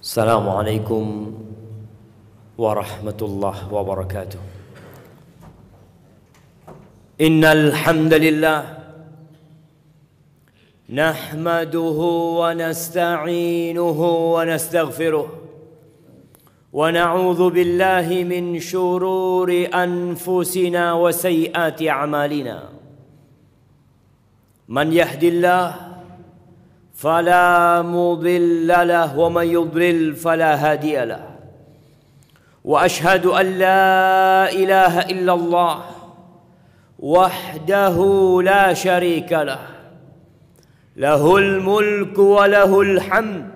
Assalamualaikum warahmatullahi wabarakatuh. Innal hamdalillah nahmaduhu wa nasta'inuhu wa nastaghfiruh wa na'udzu billahi min shururi anfusina wa sayyiati a'malina. Man yahdillahu فلا مضل له ومن يضلل فلا هادي له وأشهد أن لا إله إلا الله وحده لا شريك له له الملك وله الحمد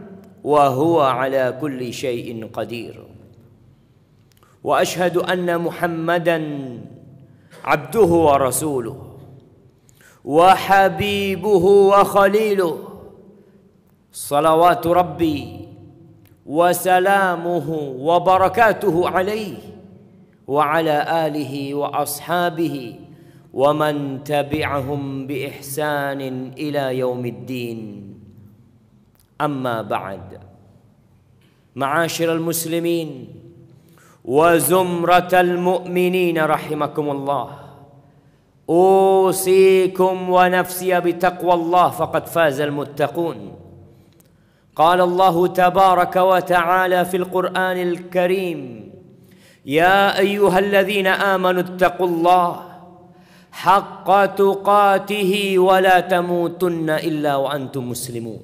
وهو على كل شيء قدير وأشهد أن محمدا عبده ورسوله وحبيبه وخليله صلوات ربي وسلامه وبركاته عليه وعلى آله وأصحابه ومن تبعهم بإحسان إلى يوم الدين. أما بعد، معاشر المسلمين وزمرة المؤمنين رحمكم الله، أوصيكم ونفسي بتقوى الله فقد فاز المتقون. قال الله تبارك وتعالى في القرآن الكريم: يا أيها الذين آمنوا اتقوا الله حق تقاته ولا تموتن إلا وأنتم مسلمون.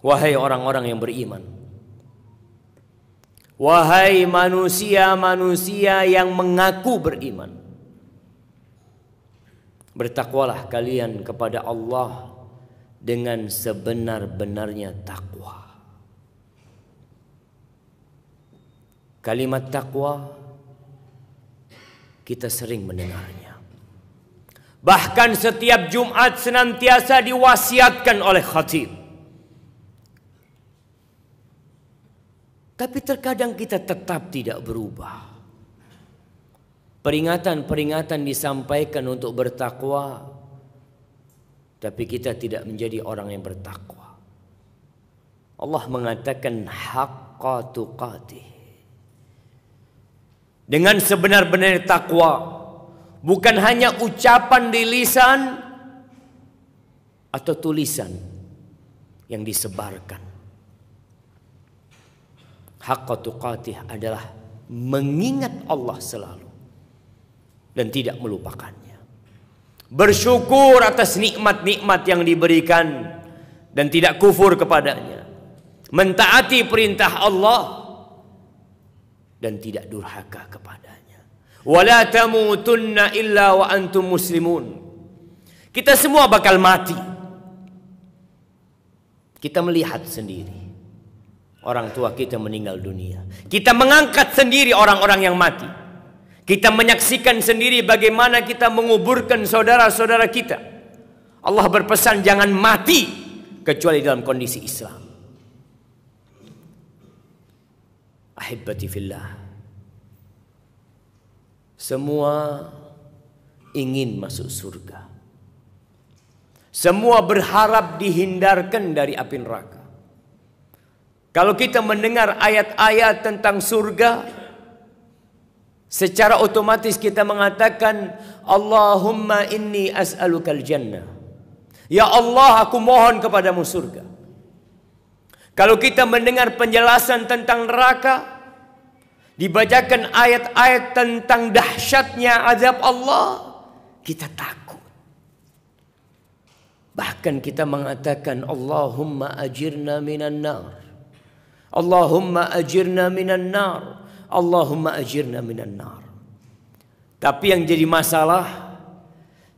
Wahai orang-orang yang beriman, wahai manusia-manusia yang mengaku beriman, bertakwalah kalian kepada Allah dengan sebenar-benarnya takwa. Kalimat takwa kita sering mendengarnya. Bahkan setiap Jumat senantiasa diwasiatkan oleh khatib. Tapi terkadang kita tetap tidak berubah. Peringatan-peringatan disampaikan untuk bertakwa, tapi kita tidak menjadi orang yang bertakwa. Allah mengatakan haqqa tuqatih, dengan sebenar-benar takwa, bukan hanya ucapan di lisan atau tulisan yang disebarkan. Haqqa tuqatih adalah mengingat Allah selalu dan tidak melupakannya. Bersyukur atas nikmat-nikmat yang diberikan dan tidak kufur kepadanya. Mentaati perintah Allah dan tidak durhaka kepadanya. Wala tamutunna illa wa antum muslimun. Kita semua bakal mati. Kita melihat sendiri orang tua kita meninggal dunia. Kita mengangkat sendiri orang-orang yang mati. Kita menyaksikan sendiri bagaimana kita menguburkan saudara-saudara kita. Allah berpesan jangan mati kecuali dalam kondisi Islam. Ahibbati fillah, semua ingin masuk surga. Semua berharap dihindarkan dari api neraka. Kalau kita mendengar ayat-ayat tentang surga, secara otomatis kita mengatakan Allahumma inni as'alukal jannah. Ya Allah, aku mohon kepadamu surga. Kalau kita mendengar penjelasan tentang neraka, dibacakan ayat-ayat tentang dahsyatnya azab Allah, kita takut. Bahkan kita mengatakan Allahumma ajirna minan nar. Allahumma ajirna minan nar. Allahumma ajirna minan nar. Tapi yang jadi masalah,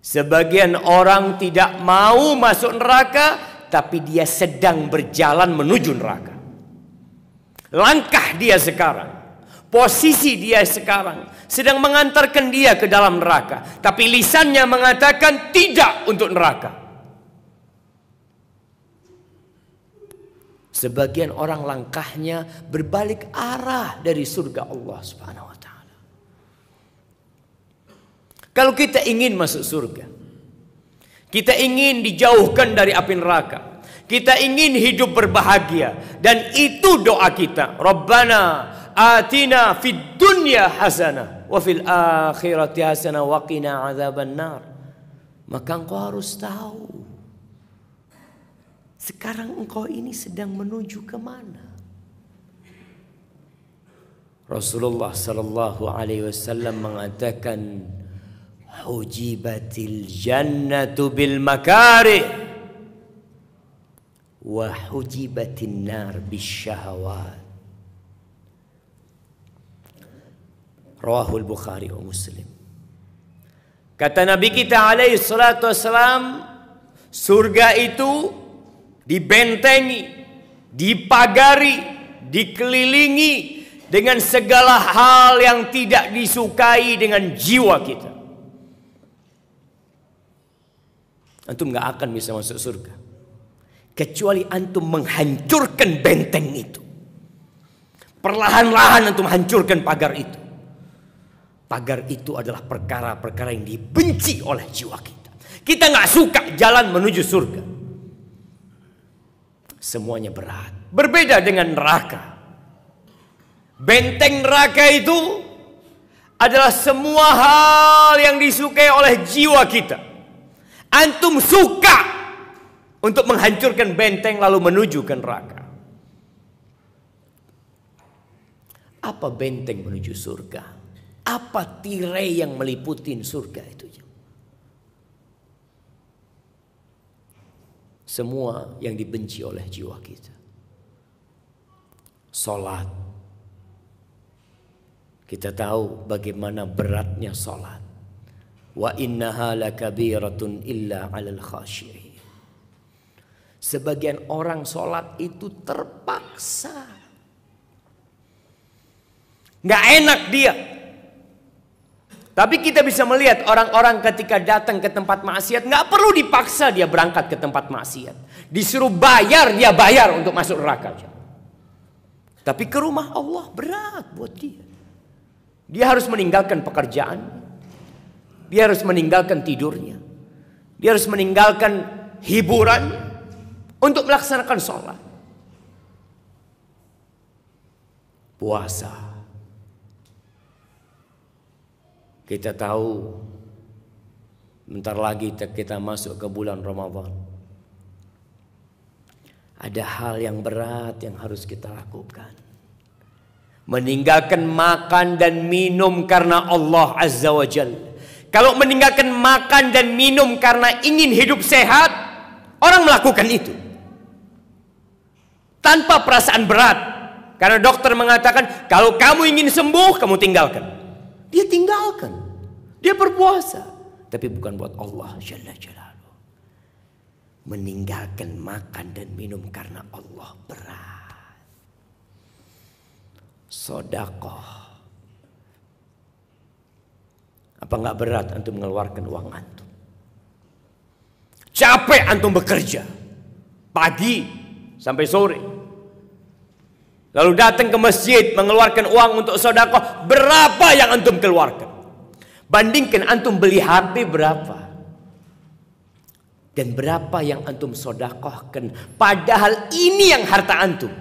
sebagian orang tidak mau masuk neraka, tapi dia sedang berjalan menuju neraka. Langkah dia sekarang, posisi dia sekarang sedang mengantarkan dia ke dalam neraka, tapi lisannya mengatakan tidak untuk neraka. Sebagian orang langkahnya berbalik arah dari surga Allah Subhanahu wa taala. Kalau kita ingin masuk surga, Kita ingin dijauhkan dari api neraka. Kita ingin hidup berbahagia. Dan itu doa kita. Rabbana atina fid dunya hasanah wa fil akhirati hasanah wa qina adzabannar. Maka engkau harus tahu, sekarang engkau ini sedang menuju kemana. Rasulullah sallallahu alaihi wasallam mengatakan, hujibatil jannatu bil makarih wa hujibatin nar bis syahawat. Rawahul Bukhari wa Muslim. Kata Nabi kita alaihi salatu wassalam, surga itu dibentengi, dipagari, dikelilingi dengan segala hal yang tidak disukai dengan jiwa kita. Antum gak akan bisa masuk surga kecuali antum menghancurkan benteng itu. Perlahan-lahan antum hancurkan pagar itu. Pagar itu adalah perkara-perkara yang dibenci oleh jiwa kita. Kita gak suka jalan menuju surga. Semuanya berat. Berbeda dengan neraka. Benteng neraka itu adalah semua hal yang disukai oleh jiwa kita. Antum suka untuk menghancurkan benteng lalu menuju ke neraka. Apa benteng menuju surga? Apa tirai yang meliputi surga itu? Semua yang dibenci oleh jiwa kita. Salat. Kita tahu bagaimana beratnya salat. Wa innaha lakabiratun illa 'alal khashi'in. Sebagian orang salat itu terpaksa. Nggak enak dia. Tapi kita bisa melihat orang-orang ketika datang ke tempat maksiat, nggak perlu dipaksa dia berangkat ke tempat maksiat. Disuruh bayar, dia bayar untuk masuk neraka. Tapi ke rumah Allah berat buat dia. Dia harus meninggalkan pekerjaan. Dia harus meninggalkan tidurnya. Dia harus meninggalkan hiburan untuk melaksanakan sholat. Puasa. Kita tahu bentar lagi kita masuk ke bulan Ramadan. Ada hal yang berat yang harus kita lakukan. Meninggalkan makan dan minum karena Allah Azza wa Jalla. Kalau meninggalkan makan dan minum karena ingin hidup sehat, orang melakukan itu tanpa perasaan berat. Karena dokter mengatakan kalau kamu ingin sembuh, kamu tinggalkan. Dia tinggalkan. Dia berpuasa. Tapi bukan buat Allah Jalla Jalaluhu. Meninggalkan makan dan minum karena Allah berat. Sedekah. Apa enggak berat antum mengeluarkan uang antum? Capek antum bekerja. Pagi sampai sore. Lalu datang ke masjid mengeluarkan uang untuk sedekah, berapa yang antum keluarkan? Bandingkan antum beli HP berapa? Dan berapa yang antum sedekahkan? Padahal ini yang harta antum.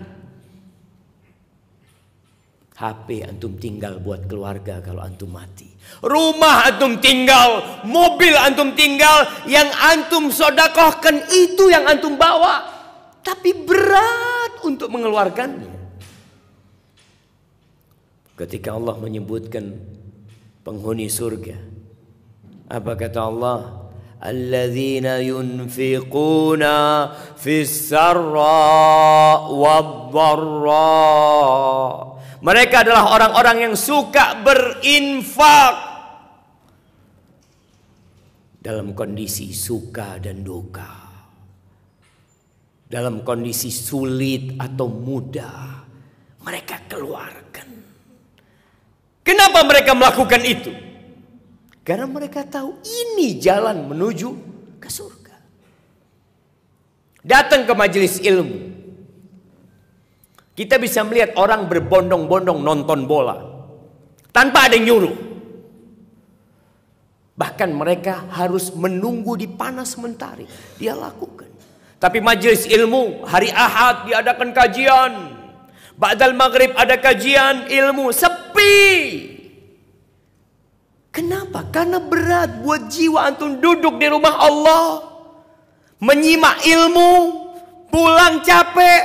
HP antum tinggal buat keluarga kalau antum mati. Rumah antum tinggal, mobil antum tinggal, yang antum sedekahkan itu yang antum bawa. Tapi berat untuk mengeluarkannya. Ketika Allah menyebutkan penghuni surga, apa kata Allah? Alladzina yunfiquna fis sarra wad-dharra. Mereka adalah orang-orang yang suka berinfak dalam kondisi suka dan duka, dalam kondisi sulit atau mudah, mereka keluarkan. Kenapa mereka melakukan itu? Karena mereka tahu ini jalan menuju ke surga. Datang ke majelis ilmu. Kita bisa melihat orang berbondong-bondong nonton bola tanpa ada yang nyuruh. Bahkan mereka harus menunggu di panas mentari. Dia lakukan. Tapi majelis ilmu hari Ahad diadakan kajian. Ba'dal maghrib ada kajian ilmu. Sepi. Kenapa? Karena berat buat jiwa antum duduk di rumah Allah. Menyimak ilmu. Pulang capek.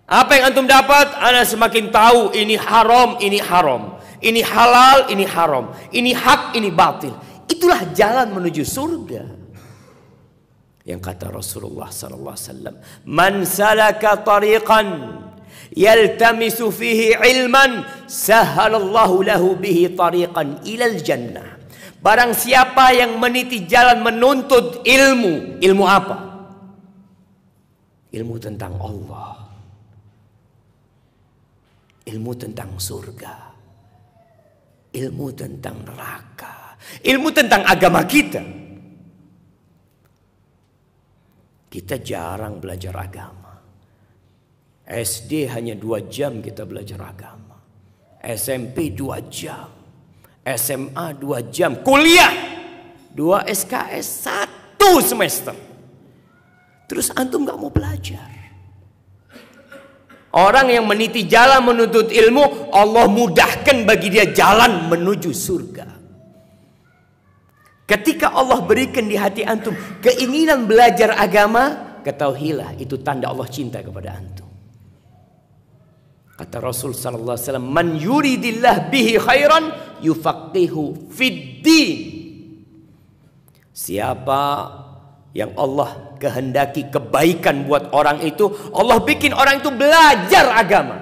Apa yang antum dapat? Ana semakin tahu ini haram, ini haram. Ini halal, ini haram. Ini hak, ini batil. Itulah jalan menuju surga. Yang kata Rasulullah sallallahu alaihi wasallam, "Man salaka tariqan yaltamisu fihi ilman, sahhalallahu lahu bihi tariqan ilal jannah." Barang siapa yang meniti jalan menuntut ilmu, ilmu apa? Ilmu tentang Allah. Ilmu tentang surga. Ilmu tentang neraka. Ilmu tentang agama kita. Kita jarang belajar agama. SD hanya 2 jam kita belajar agama. SMP 2 jam. SMA 2 jam. Kuliah 2 SKS 1 semester. Terus antum gak mau belajar. Orang yang meniti jalan menuntut ilmu, Allah mudahkan bagi dia jalan menuju surga. Ketika Allah berikan di hati antum keinginan belajar agama, ketahuilah itu tanda Allah cinta kepada antum. Kata Rasul sallallahu alaihi wasallam, "Man yuridillah bihi khairan yufaqihu fid din." Siapa yang Allah kehendaki kebaikan buat orang itu, Allah bikin orang itu belajar agama.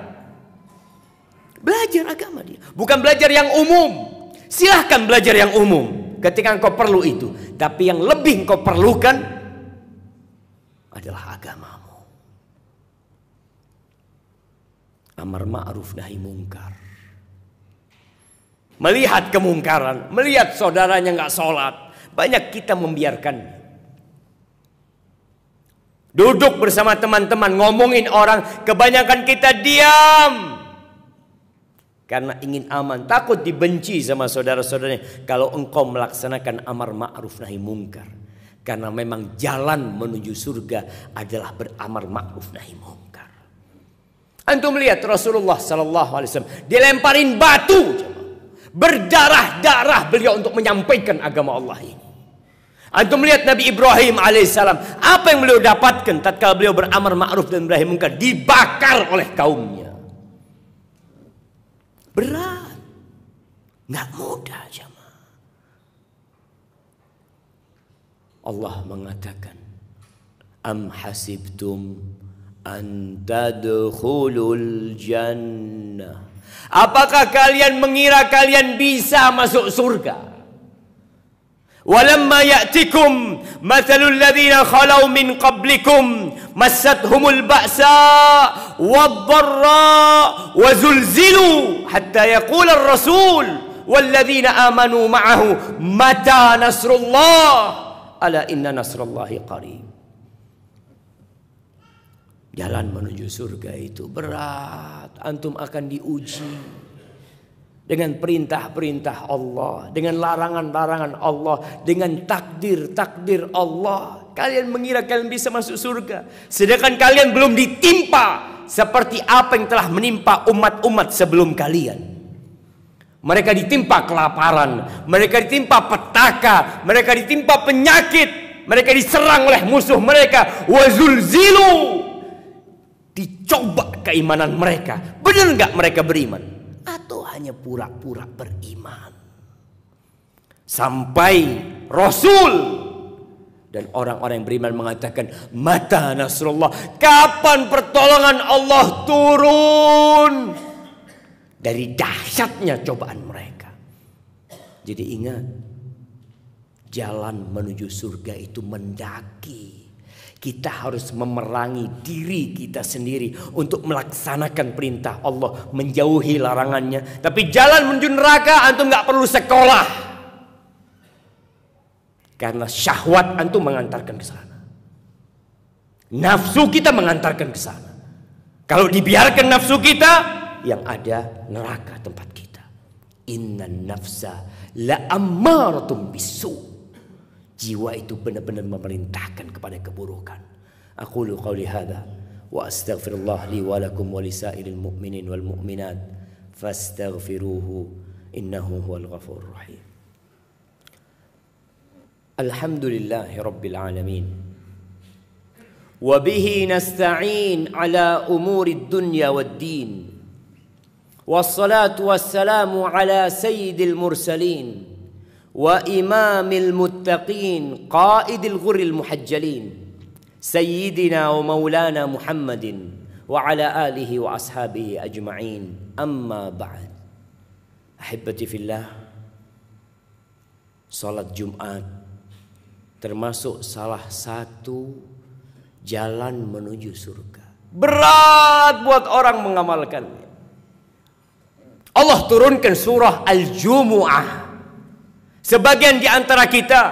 Belajar agama dia, bukan belajar yang umum. Silahkan belajar yang umum ketika engkau perlu itu. Tapi yang lebih engkau perlukan adalah agamamu. Amar ma'ruf nahi mungkar. Melihat kemungkaran, melihat saudaranya nggak sholat, banyak kita membiarkan. Duduk bersama teman-teman ngomongin orang, kebanyakan kita diam. Karena ingin aman, takut dibenci sama saudara-saudaranya kalau engkau melaksanakan amar ma'ruf nahi mungkar. Karena memang jalan menuju surga adalah beramar ma'ruf nahi mungkar. Antum lihat Rasulullah sallallahu alaihi wasallam dilemparin batu, berdarah-darah beliau untuk menyampaikan agama Allah ini. Antum lihat Nabi Ibrahim alaihissalam, apa yang beliau dapatkan tatkala beliau beramar ma'ruf dan nahi mungkar? Dibakar oleh kaumnya. Berat, nggak mudah jemaah. Allah mengatakan, "Am hasibtum an tadkhulul jannah." Apakah kalian mengira kalian bisa masuk surga? Walamma ya'tikum mathalul ladzina khalau min qablikum massathumul ba'sa wad-dharra wa zulzilu hatta yaqula ar-rasul wal ladzina amanu ma'ahu mata nasrullah ala inna nasrallahi qarib. Jalan menuju surga itu berat. Antum akan diuji dengan perintah-perintah Allah, dengan larangan-larangan Allah, dengan takdir-takdir Allah. Kalian mengira kalian bisa masuk surga, sedangkan kalian belum ditimpa seperti apa yang telah menimpa umat-umat sebelum kalian. Mereka ditimpa kelaparan, mereka ditimpa petaka, mereka ditimpa penyakit, mereka diserang oleh musuh mereka. Wazulzilu, dicoba keimanan mereka. Benar nggak mereka beriman? Atau hanya pura-pura beriman? Sampai Rasul dan orang-orang yang beriman mengatakan, mata nasrullah, kapan pertolongan Allah turun? Dari dahsyatnya cobaan mereka. Jadi ingat, jalan menuju surga itu mendaki. Kita harus memerangi diri kita sendiri untuk melaksanakan perintah Allah, menjauhi larangannya. Tapi jalan menuju neraka antum nggak perlu sekolah, karena syahwat antum mengantarkan ke sana. Nafsu kita mengantarkan ke sana. Kalau dibiarkan nafsu kita, yang ada neraka tempat kita. Innan nafsa la ammaratum bisu. Jiwa itu benar-benar memerintahkan kepada keburukan. Aqulu qawli hadza wa astaghfirullah li wa lakum wa lisairil mu'minin wal mu'minat fastaghfiruhu innahu huwal ghafurur rahim. Alhamdulillahi rabbil alamin. Wa bihi nasta'in ala umurid dunya wad din. Wassalatu wassalamu ala sayyidil mursalin wa imamil muttaqin qaidil ghurril muhajjalin sayyidina wa maulana Muhammadin wa ala alihi wa ashabihi ajma'in. Amma ba'd. Ahibbati fillah, salat Jumat termasuk salah satu jalan menuju surga. Berat buat orang mengamalkannya. Allah turunkan surah Al-Jumu'ah. Sebagian di antara kita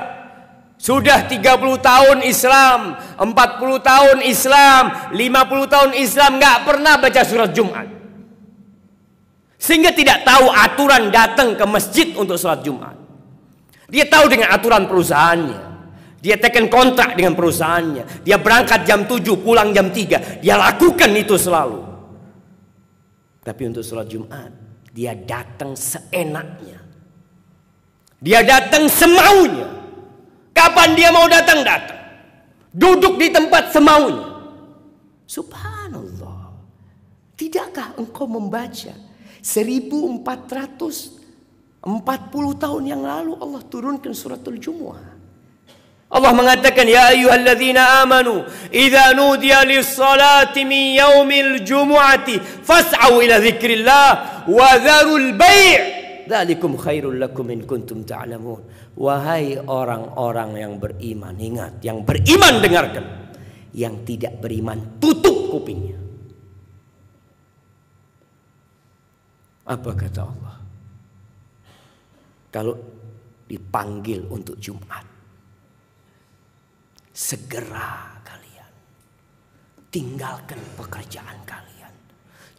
sudah 30 tahun Islam, 40 tahun Islam, 50 tahun Islam, nggak pernah baca surat Jumat. Sehingga tidak tahu aturan datang ke masjid untuk sholat Jumat. Dia tahu dengan aturan perusahaannya. Dia tekan kontrak dengan perusahaannya. Dia berangkat jam 7, pulang jam 3. Dia lakukan itu selalu. Tapi untuk sholat Jumat, dia datang seenaknya. Dia datang semaunya. Kapan dia mau datang, datang. Duduk di tempat semaunya. Subhanallah. Tidakkah engkau membaca 1440 tahun yang lalu Allah turunkan suratul Jumu'ah. Allah mengatakan, ya ayyuhalladzina amanu idza nudiya lis-salati min yaumil jumu'ati fas'au ila dzikrillah wa dzarul bai'. Dzalikum khairul lakum in kuntum ta'lamun. Wahai orang-orang yang beriman, ingat, yang beriman dengarkan. Yang tidak beriman tutup kupingnya. Apa kata Allah? Kalau dipanggil untuk Jumat, segera kalian tinggalkan pekerjaan kalian,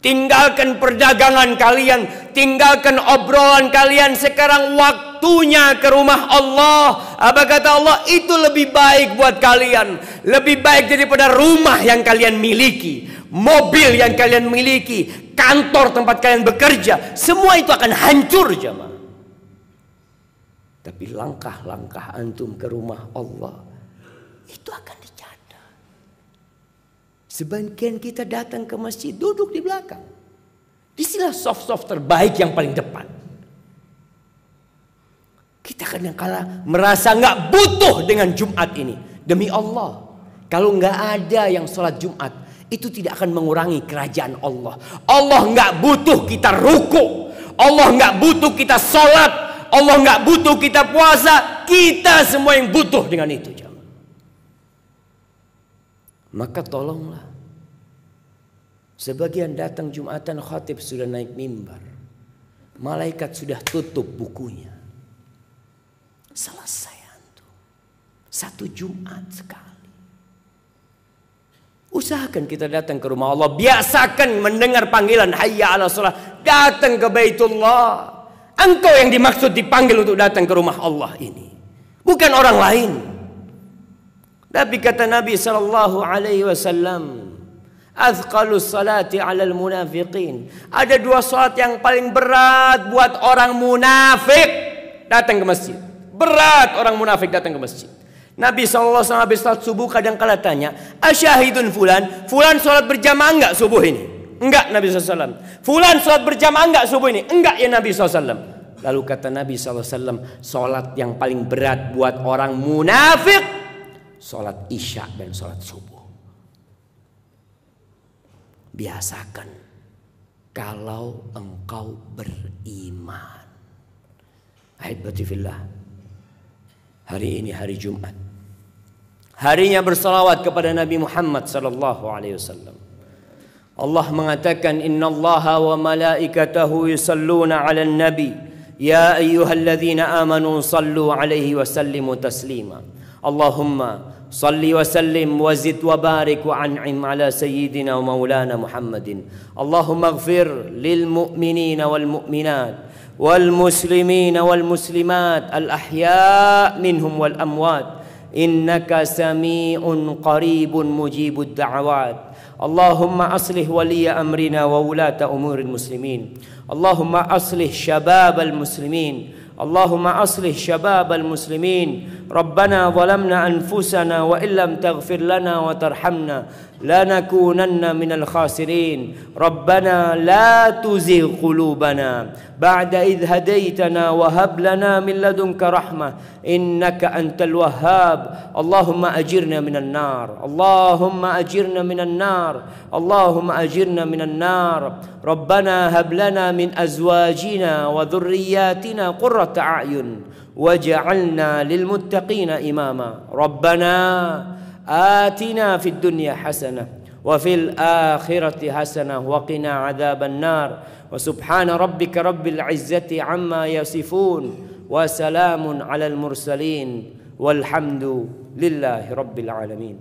tinggalkan perdagangan kalian, tinggalkan obrolan kalian. Sekarang waktunya ke rumah Allah. Apa kata Allah? Itu lebih baik buat kalian, lebih baik daripada rumah yang kalian miliki, mobil yang kalian miliki, kantor tempat kalian bekerja. Semua itu akan hancur jemaah. Tapi langkah-langkah antum ke rumah Allah itu akan dicatat. Sebagian kita datang ke masjid, duduk di belakang. Disinilah soft-soft terbaik yang paling depan. Kita kadang-kala merasa nggak butuh dengan Jumat ini. Demi Allah, kalau nggak ada yang sholat Jumat, itu tidak akan mengurangi kerajaan Allah. Allah nggak butuh kita ruku. Allah nggak butuh kita sholat. Allah nggak butuh kita puasa. Kita semua yang butuh dengan itu. Maka tolonglah. Sebagian datang Jumatan, khatib sudah naik mimbar. Malaikat sudah tutup bukunya. Selesai antum. Satu Jumat sekali. Usahakan kita datang ke rumah Allah. Biasakan mendengar panggilan hayya ala shalah. Datang ke Baitullah. Engkau yang dimaksud dipanggil untuk datang ke rumah Allah ini, bukan orang lain. Tapi kata Nabi sallallahu alaihi wasallam, azqalus salati 'alal munafiqin. Ada dua salat yang paling berat buat orang munafik datang ke masjid. Berat orang munafik datang ke masjid. Nabi sallallahu alaihi wasallam habis salat subuh kadang-kala tanya, "Asyahidun fulan? Fulan salat berjamaah enggak subuh ini?" Enggak, Nabi SAW. Fulan sholat berjamaah enggak subuh ini? Enggak ya Nabi SAW. Lalu kata Nabi SAW, sholat yang paling berat buat orang munafik, sholat isya dan sholat subuh. Biasakan kalau engkau beriman. Ahibati fillah, hari ini hari Jumat, harinya bersalawat kepada Nabi Muhammad SAW. Allah mengatakan, innallaha wa malaikatahu yusalluna 'alan nabi ya ayyuhalladzina amanu sallu 'alaihi wa sallimu taslima. Allahumma salli wa sallim wa zid wa barik wa an'im ala sayyidina wa maulana Muhammadin. Allahumma ighfir lil mu'minina wal mu'minat والمسلمين والمسلمات الأحياء منهم والأموات إنك سميع قريب مجيب الدعوات. اللهم أصلح ولي أمرنا وولاة أمور المسلمين. اللهم أصلح شباب المسلمين. اللهم أصلح شباب المسلمين. ربنا ظلمنا أنفسنا وإن لم تغفر لنا وترحمنا لنكونن من الخاسرين. ربنا لا تزغ قلوبنا بعد إذ هديتنا وهب لنا من لدنك رحمة إنك أنت الوهاب. اللهم أجرنا من النار. اللهم أجرنا من النار. اللهم أجرنا من النار. ربنا هب لنا من أزواجنا وذرياتنا قرة أعين واجعلنا للمتقين إماما. ربنا آتنا في الدنيا حسنة وفي الآخرة حسنة وقنا عذاب النار. وسبحان ربك رب العزة عما يصفون وسلام على المرسلين والحمد لله رب العالمين.